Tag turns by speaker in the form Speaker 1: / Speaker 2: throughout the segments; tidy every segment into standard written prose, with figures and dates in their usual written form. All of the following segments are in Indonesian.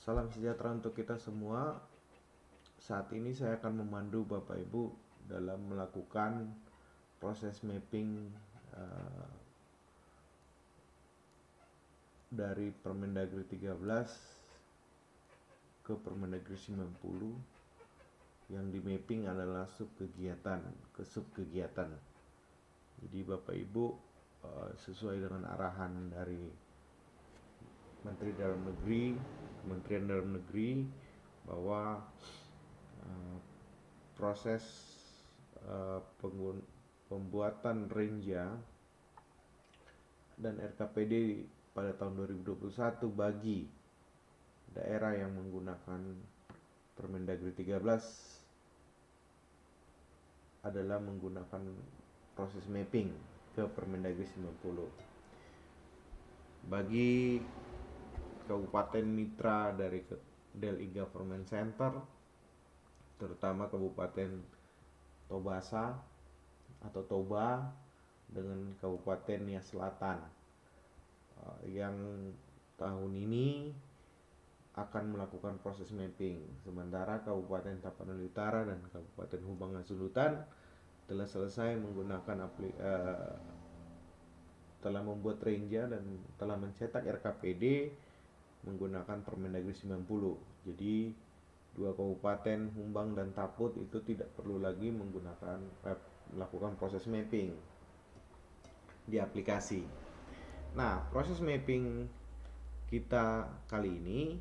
Speaker 1: Salam sejahtera untuk kita semua. Saat ini saya akan memandu Bapak Ibu dalam melakukan proses mapping uh, dari Permendagri 13 ke Permendagri 90. Yang di mapping adalah subkegiatan. Jadi Bapak Ibu sesuai dengan arahan dari Menteri Dalam Negeri, Kementerian Dalam Negeri, bahwa proses pembuatan Renja dan RKPD pada tahun 2021 bagi daerah yang menggunakan Permendagri 13 adalah menggunakan proses mapping ke Permendagri 90. Bagi kabupaten mitra dari Del E-Government Center, terutama Kabupaten Tobasa atau Toba dengan Kabupaten Nias Selatan, yang tahun ini akan melakukan proses mapping. Sementara Kabupaten Tapanuli Utara dan Kabupaten Hubang Hasundutan telah selesai menggunakan telah membuat renja dan telah mencetak RKPD menggunakan Permendagri 90. Jadi dua kabupaten Humbang dan Taput itu tidak perlu lagi melakukan proses mapping di aplikasi. Nah, proses mapping kita kali ini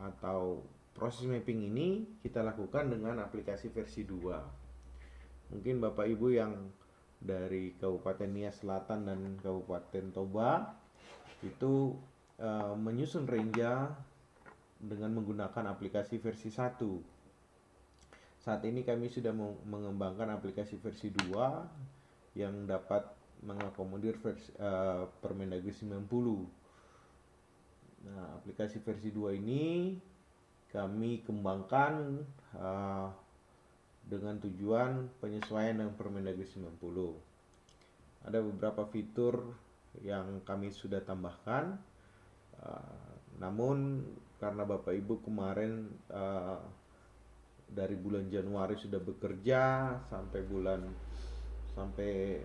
Speaker 1: atau proses mapping ini kita lakukan dengan aplikasi versi 2. Mungkin Bapak Ibu yang dari Kabupaten Nias Selatan dan Kabupaten Toba itu menyusun renja dengan menggunakan aplikasi versi 1. Saat ini kami sudah mengembangkan aplikasi versi 2 yang dapat mengakomodir Permendagri 90. Nah, aplikasi versi 2 ini kami kembangkan dengan tujuan penyesuaian dengan Permendagri 90. Ada beberapa fitur yang kami sudah tambahkan, namun karena Bapak Ibu kemarin dari bulan Januari sudah bekerja sampai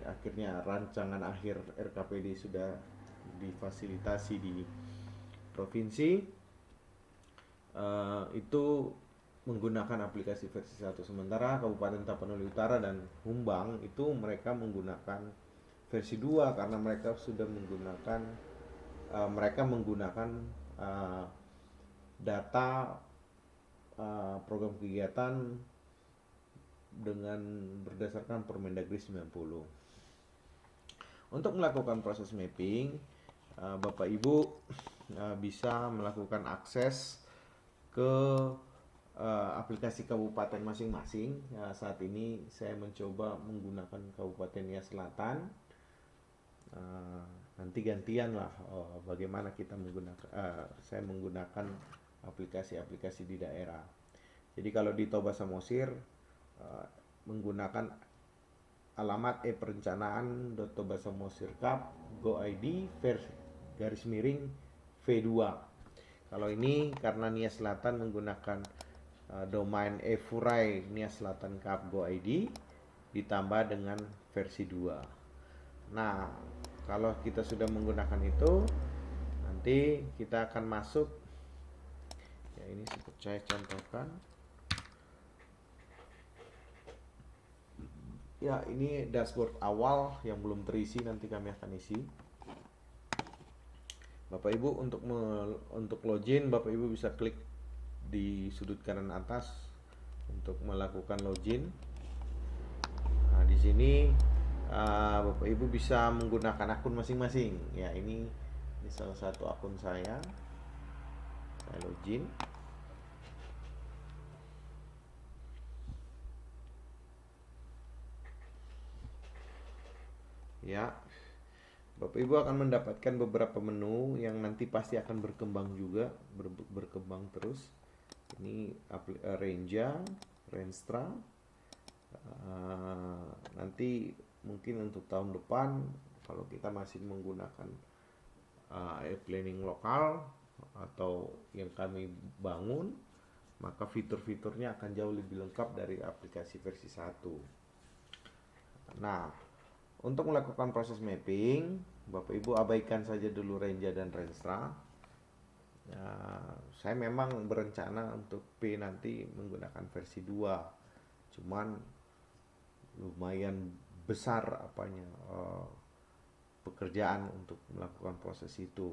Speaker 1: akhirnya rancangan akhir RKPD sudah difasilitasi di provinsi, itu menggunakan aplikasi versi 1. Sementara Kabupaten Tapanuli Utara dan Humbang itu mereka menggunakan versi 2 karena mereka sudah menggunakan data program kegiatan dengan berdasarkan Permendagri 90. Untuk melakukan proses mapping, Bapak Ibu bisa melakukan akses ke aplikasi kabupaten masing-masing. Saat ini saya mencoba menggunakan Kabupaten Nias Selatan. Nanti gantian lah bagaimana kita saya menggunakan aplikasi-aplikasi di daerah. Jadi kalau di Toba Samosir menggunakan alamat perencanaan.tobasamosirkap.go.id /v2. Kalau ini karena Nias Selatan menggunakan domain efurai Nias Selatan Kap.go.id ditambah dengan versi 2. Nah, kalau kita sudah menggunakan itu, nanti kita akan masuk. Ya, ini seperti saya contohkan. Ya, ini dashboard awal yang belum terisi, nanti kami akan isi. Bapak Ibu untuk login, Bapak Ibu bisa klik di sudut kanan atas untuk melakukan login. Nah, di sini Bapak Ibu bisa menggunakan akun masing-masing. Ya, ini salah satu akun saya. Saya login. Ya, Bapak Ibu akan mendapatkan beberapa menu yang nanti pasti akan berkembang juga, berkembang terus. Ini Renja, Renstra. Nanti mungkin untuk tahun depan kalau kita masih menggunakan planning lokal, atau yang kami bangun, maka fitur-fiturnya akan jauh lebih lengkap dari aplikasi versi 1. Nah, untuk melakukan proses mapping, Bapak Ibu abaikan saja dulu Renja dan Renstra. Ya, saya memang berencana untuk P nanti menggunakan versi 2. Cuman lumayan besar pekerjaan untuk melakukan proses itu.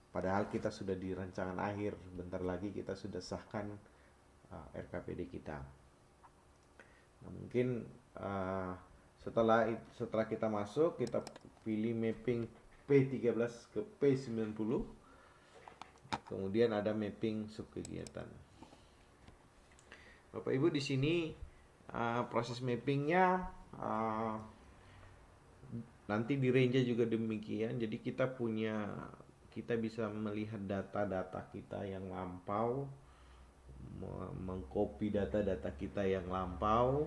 Speaker 1: Padahal kita sudah di rancangan akhir, bentar lagi kita sudah sahkan RKPD kita. Nah, mungkin setelah kita masuk, kita pilih mapping P13 ke P90, kemudian ada mapping subkegiatan. Bapak Ibu, di sini proses mappingnya nanti di range juga demikian. Jadi kita bisa melihat data-data kita yang lampau, mengcopy data-data kita yang lampau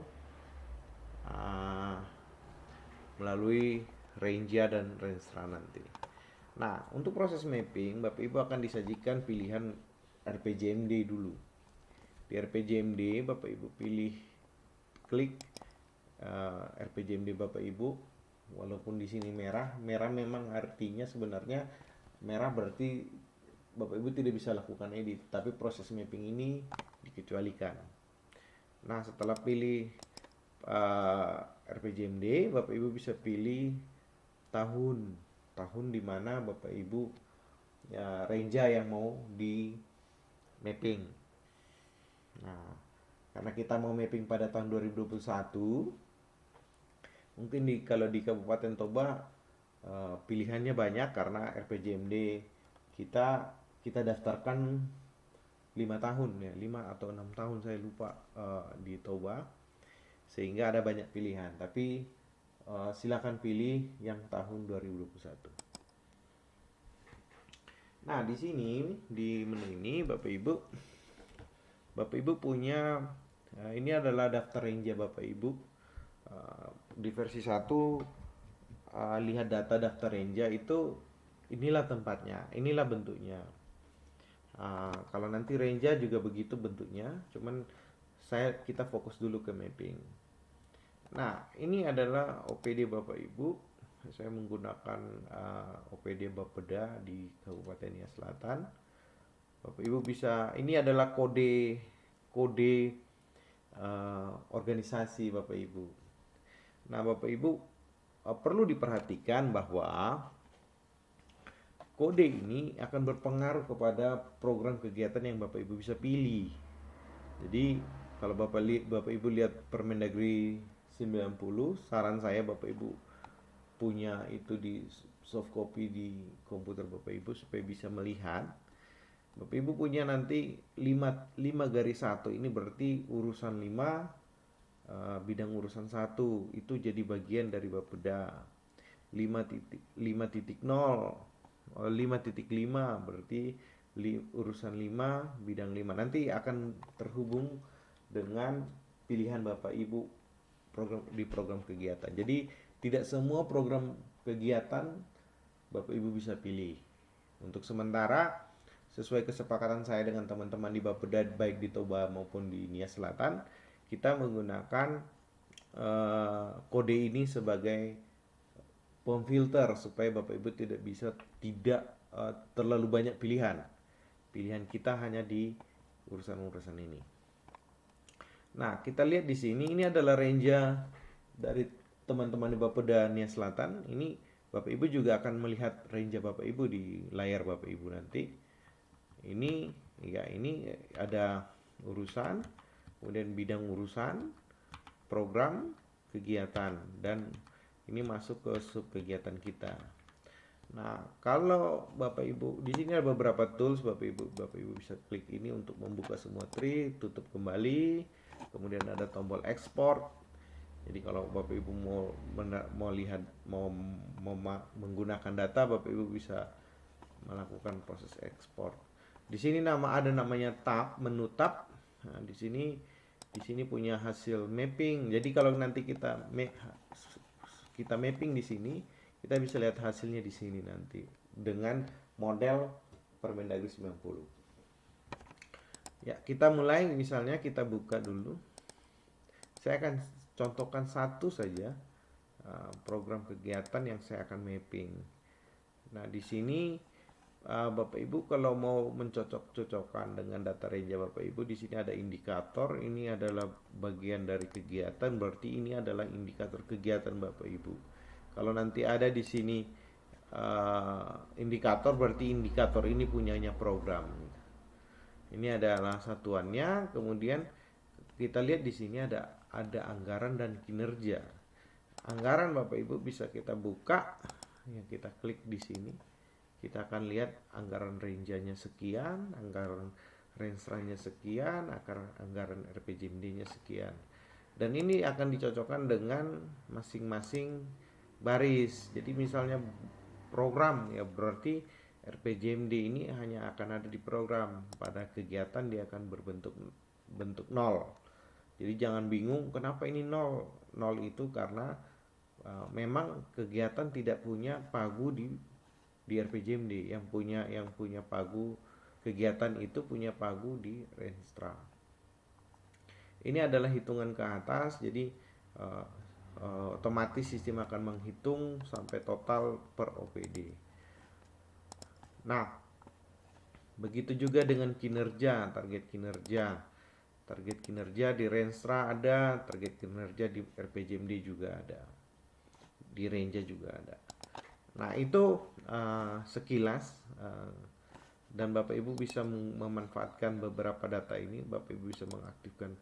Speaker 1: melalui Renja dan Renstra nanti. Nah, untuk proses mapping, Bapak Ibu akan disajikan pilihan RPJMD dulu. Di RPJMD, Bapak Ibu klik RPJMD Bapak Ibu. Walaupun di sini merah memang artinya sebenarnya merah berarti Bapak Ibu tidak bisa lakukan edit, tapi proses mapping ini dikecualikan. Nah, setelah pilih RPJMD, Bapak Ibu bisa pilih tahun di mana Bapak Ibu ya Renja yang mau di mapping. Nah, karena kita mau mapping pada tahun 2021, mungkin kalau di Kabupaten Toba pilihannya banyak karena RPJMD kita daftarkan 5 tahun ya, 5 atau 6 tahun saya lupa di Toba, sehingga ada banyak pilihan. Tapi silakan pilih yang tahun 2021. Nah, di sini di menu ini Bapak Ibu punya ini adalah daftar Renja Bapak Ibu. Di versi 1 lihat data daftar Renja itu inilah tempatnya, inilah bentuknya. Kalau nanti Renja juga begitu bentuknya, cuman kita fokus dulu ke mapping. Nah, ini adalah OPD Bapak Ibu. Saya menggunakan OPD Bapeda di Kabupaten Nia Selatan. Bapak Ibu bisa, ini adalah kode organisasi Bapak Ibu. Nah, Bapak Ibu perlu diperhatikan bahwa kode ini akan berpengaruh kepada program kegiatan yang Bapak Ibu bisa pilih. Jadi kalau Bapak Ibu lihat Permendagri 90, saran saya Bapak Ibu punya itu di soft copy di komputer Bapak Ibu supaya bisa melihat. Bapak Ibu punya nanti 5 garis 1, ini berarti urusan 5 bidang urusan 1 itu jadi bagian dari Bapeda. 5.5 berarti urusan 5 bidang 5 nanti akan terhubung dengan pilihan Bapak Ibu di program kegiatan. Jadi tidak semua program kegiatan Bapak Ibu bisa pilih. Untuk sementara sesuai kesepakatan saya dengan teman-teman di Bapeda baik di Toba maupun di Nia Selatan, kita menggunakan kode ini sebagai pemfilter supaya Bapak Ibu tidak terlalu banyak pilihan. Pilihan kita hanya di urusan-urusan ini. Nah, kita lihat di sini ini adalah Renja dari teman-teman di Bapeda Nia Selatan. Ini Bapak Ibu juga akan melihat Renja Bapak Ibu di layar Bapak Ibu nanti. Ini ada urusan, kemudian bidang urusan, program, kegiatan, dan ini masuk ke sub kegiatan kita. Nah, kalau Bapak Ibu di sini ada beberapa tools Bapak Ibu bisa klik ini untuk membuka semua tree, tutup kembali, kemudian ada tombol ekspor. Jadi kalau Bapak Ibu mau lihat mau menggunakan data, Bapak Ibu bisa melakukan proses ekspor. Di sini namanya tab, menu tab. Nah, di sini punya hasil mapping. Jadi kalau nanti kita mapping di sini, kita bisa lihat hasilnya di sini nanti dengan model Permendagri 90. Ya, kita mulai, misalnya kita buka dulu. Saya akan contohkan satu saja program kegiatan yang saya akan mapping. Nah, di sini Bapak Ibu kalau mau mencocok-cocokkan dengan data range Bapak Ibu, di sini ada indikator, ini adalah bagian dari kegiatan, berarti ini adalah indikator kegiatan Bapak Ibu. Kalau nanti ada di sini indikator, berarti indikator ini punyanya program. Ini adalah satuannya. Kemudian kita lihat di sini ada anggaran dan kinerja. Anggaran Bapak Ibu bisa kita buka, ya kita klik di sini. Kita akan lihat anggaran range-nya sekian, anggaran range-nya sekian, anggaran RPJMD-nya sekian. Dan ini akan dicocokkan dengan masing-masing baris. Jadi misalnya program, ya berarti RPJMD ini hanya akan ada di program. Pada kegiatan dia akan berbentuk nol. Jadi jangan bingung kenapa ini nol. Nol itu karena memang kegiatan tidak punya pagu di RPJMD. Yang punya pagu kegiatan itu punya pagu di Renstra. Ini adalah hitungan ke atas, jadi otomatis sistem akan menghitung sampai total per OPD. Nah, begitu juga dengan kinerja, target kinerja. Target kinerja di Renstra ada, target kinerja di RPJMD juga ada, di Renja juga ada. Nah, itu sekilas, dan Bapak Ibu bisa memanfaatkan beberapa data ini. Bapak Ibu bisa mengaktifkan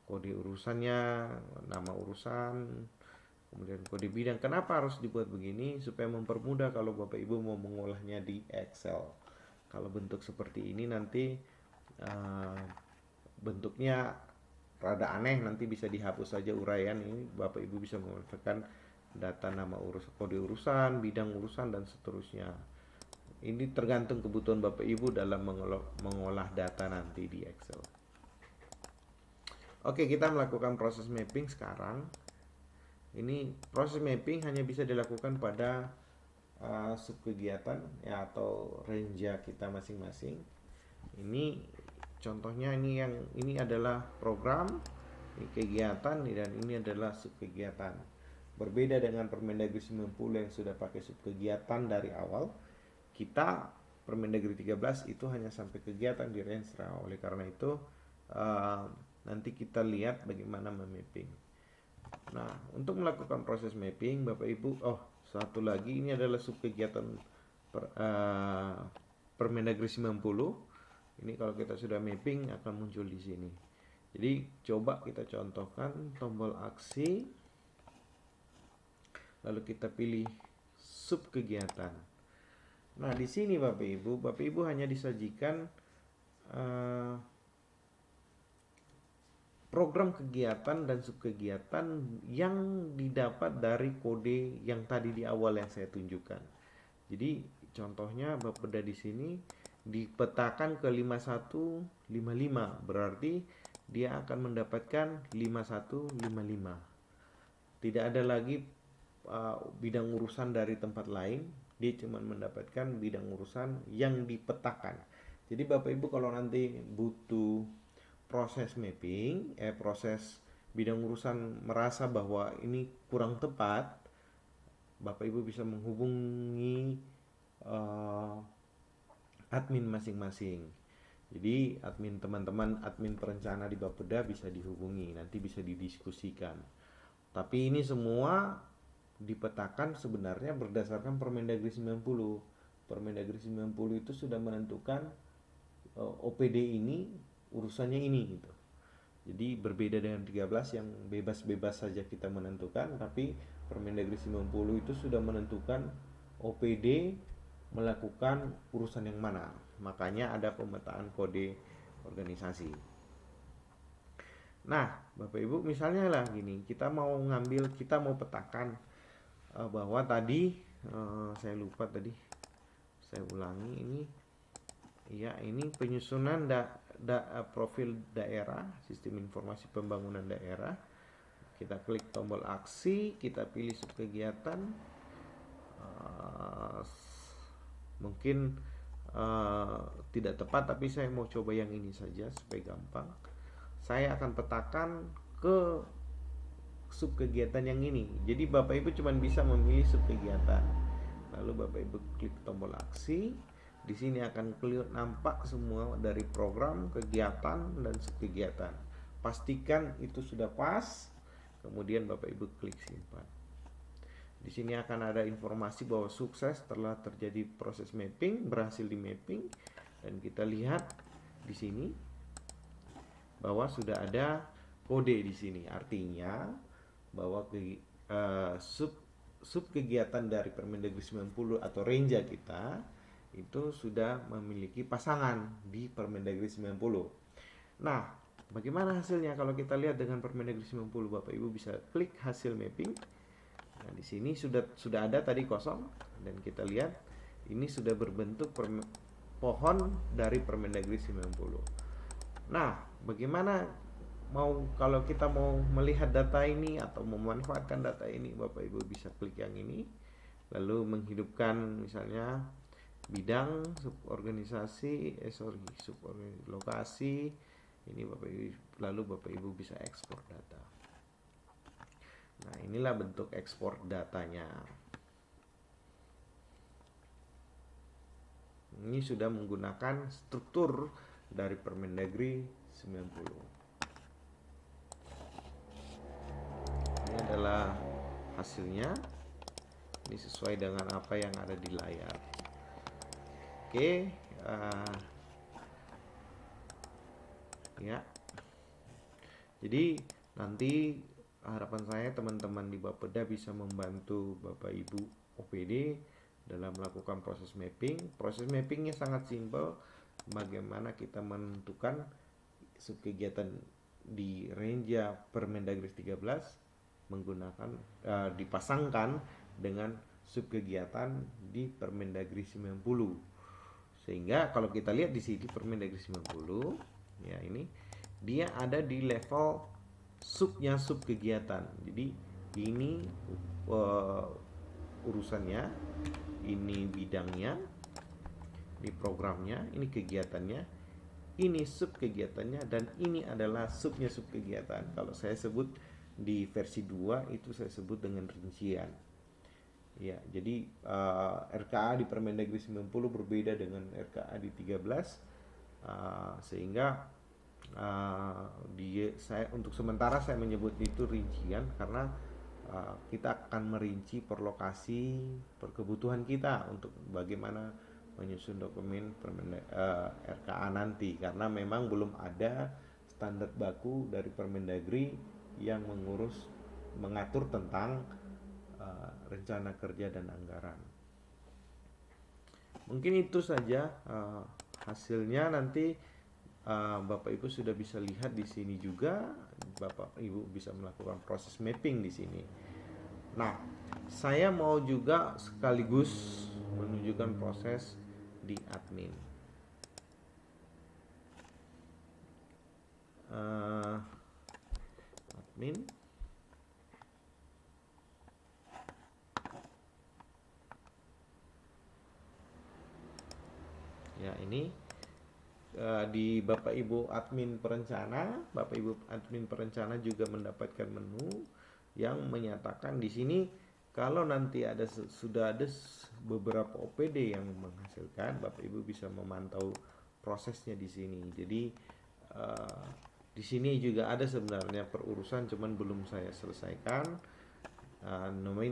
Speaker 1: kode urusannya, nama urusan, kemudian kode bidang. Kenapa harus dibuat begini? Supaya mempermudah kalau Bapak Ibu mau mengolahnya di Excel. Kalau bentuk seperti ini nanti bentuknya rada aneh, nanti bisa dihapus saja uraian ini. Bapak Ibu bisa memanfaatkan data nama kode urusan, bidang urusan, dan seterusnya. Ini tergantung kebutuhan Bapak Ibu dalam mengolah data nanti di Excel. Oke, kita melakukan proses mapping sekarang. Ini proses mapping hanya bisa dilakukan pada subkegiatan ya, atau range kita masing-masing. Ini contohnya, ini adalah program, ini kegiatan, dan ini adalah subkegiatan. Berbeda dengan Permendagri 90 yang sudah pakai subkegiatan dari awal. Kita Permendagri 13 itu hanya sampai kegiatan di Renstra. Oleh karena itu nanti kita lihat bagaimana memapping. Nah, untuk melakukan proses mapping, Bapak Ibu, satu lagi, ini adalah subkegiatan Permendagri 90. Ini kalau kita sudah mapping akan muncul di sini. Jadi coba kita contohkan tombol aksi, lalu kita pilih subkegiatan. Nah, di sini Bapak Ibu hanya disajikan program kegiatan dan subkegiatan yang didapat dari kode yang tadi di awal yang saya tunjukkan. Jadi contohnya Bapeda di sini dipetakan ke 5155, berarti dia akan mendapatkan 5155. Tidak ada lagi bidang urusan dari tempat lain, dia cuma mendapatkan bidang urusan yang dipetakan. Jadi Bapak Ibu kalau nanti butuh proses mapping, proses bidang urusan merasa bahwa ini kurang tepat, Bapak Ibu bisa menghubungi admin masing-masing. Jadi teman-teman admin perencana di Bapeda bisa dihubungi, nanti bisa didiskusikan. Tapi ini semua dipetakan sebenarnya berdasarkan Permendagri 90. Permendagri 90 itu sudah menentukan OPD ini urusannya ini gitu. Jadi berbeda dengan 13 yang bebas-bebas saja kita menentukan, tapi Permendagri 90 itu sudah menentukan OPD melakukan urusan yang mana. Makanya ada pemetaan kode organisasi. Nah, Bapak Ibu misalnya lah gini, kita mau petakan bahwa tadi saya lupa tadi, saya ulangi ini. Ya, ini penyusunan profil daerah, sistem informasi pembangunan daerah. Kita klik tombol aksi, kita pilih subkegiatan. Mungkin tidak tepat, tapi saya mau coba yang ini saja supaya gampang. Saya akan petakan ke sub kegiatan yang ini. Jadi Bapak Ibu cuma bisa memilih sub kegiatan. Lalu Bapak Ibu klik tombol aksi. Di sini akan nampak semua dari program, kegiatan, dan sub kegiatan. Pastikan itu sudah pas. Kemudian Bapak Ibu klik simpan. Di sini akan ada informasi bahwa sukses telah terjadi proses mapping, berhasil di mapping, dan kita lihat di sini bahwa sudah ada kode di sini. Artinya bahwa sub kegiatan dari Permendagri 90 atau Renja kita itu sudah memiliki pasangan di Permendagri 90. Nah, bagaimana hasilnya kalau kita lihat dengan Permendagri 90? Bapak Ibu bisa klik hasil mapping. Nah, di sini sudah ada tadi kosong, dan kita lihat ini sudah berbentuk pohon dari Permendagri 90. Nah, bagaimana kalau kita mau melihat data ini atau memanfaatkan data ini, Bapak Ibu bisa klik yang ini, lalu menghidupkan misalnya bidang, suborganisasi, suborganisasi ini Bapak Ibu, lalu Bapak Ibu bisa ekspor data. Nah, inilah bentuk ekspor datanya. Ini sudah menggunakan struktur dari Permendagri 90. Ini adalah hasilnya. Ini sesuai dengan apa yang ada di layar. Oke, ya. Jadi nanti harapan saya teman-teman di Bapeda bisa membantu Bapak Ibu OPD dalam melakukan proses mapping. Proses mappingnya sangat simpel. Bagaimana kita menentukan subkegiatan di Renja Permendagri 13 menggunakan dipasangkan dengan subkegiatan di Permendagri 90. Sehingga kalau kita lihat di sini Permendagri 90, ya ini dia ada di level subnya subkegiatan. Jadi ini urusannya, ini bidangnya, ini programnya, ini kegiatannya, ini subkegiatannya, dan ini adalah subnya subkegiatan. Kalau saya sebut di versi 2 itu saya sebut dengan rincian. Ya, jadi RKA di Permendagri 90 berbeda dengan RKA di 13, sehingga untuk sementara saya menyebut itu rincian karena kita akan merinci per lokasi, per kebutuhan kita untuk bagaimana menyusun dokumen RKA nanti, karena memang belum ada standar baku dari Permendagri yang mengatur tentang rencana kerja dan anggaran. Mungkin itu saja hasilnya. Nanti Bapak Ibu sudah bisa lihat di sini juga. Bapak Ibu bisa melakukan proses mapping di sini. Nah, saya mau juga sekaligus menunjukkan proses di admin. Admin. Ya, ini di Bapak Ibu admin perencana, Bapak Ibu admin perencana juga mendapatkan menu yang menyatakan di sini kalau nanti sudah ada beberapa OPD yang menghasilkan, Bapak Ibu bisa memantau prosesnya di sini. Jadi di sini juga ada sebenarnya perurusan, cuman belum saya selesaikan.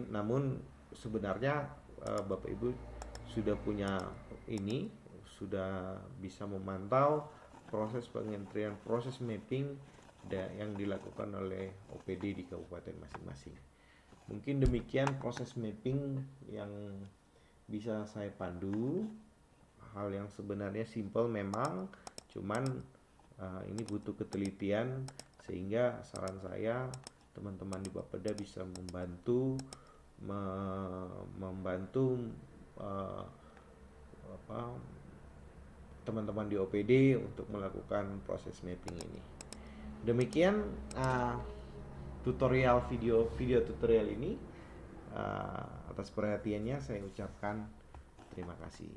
Speaker 1: Namun sebenarnya Bapak Ibu sudah punya ini, sudah bisa memantau proses pengentrian, proses mapping yang dilakukan oleh OPD di kabupaten masing-masing. Mungkin demikian proses mapping yang bisa saya pandu. Hal yang sebenarnya simple memang, cuman ini butuh ketelitian, sehingga saran saya teman-teman di Bapeda bisa membantu teman-teman di OPD untuk melakukan proses mapping ini. Demikian tutorial video tutorial ini. Atas perhatiannya saya ucapkan terima kasih.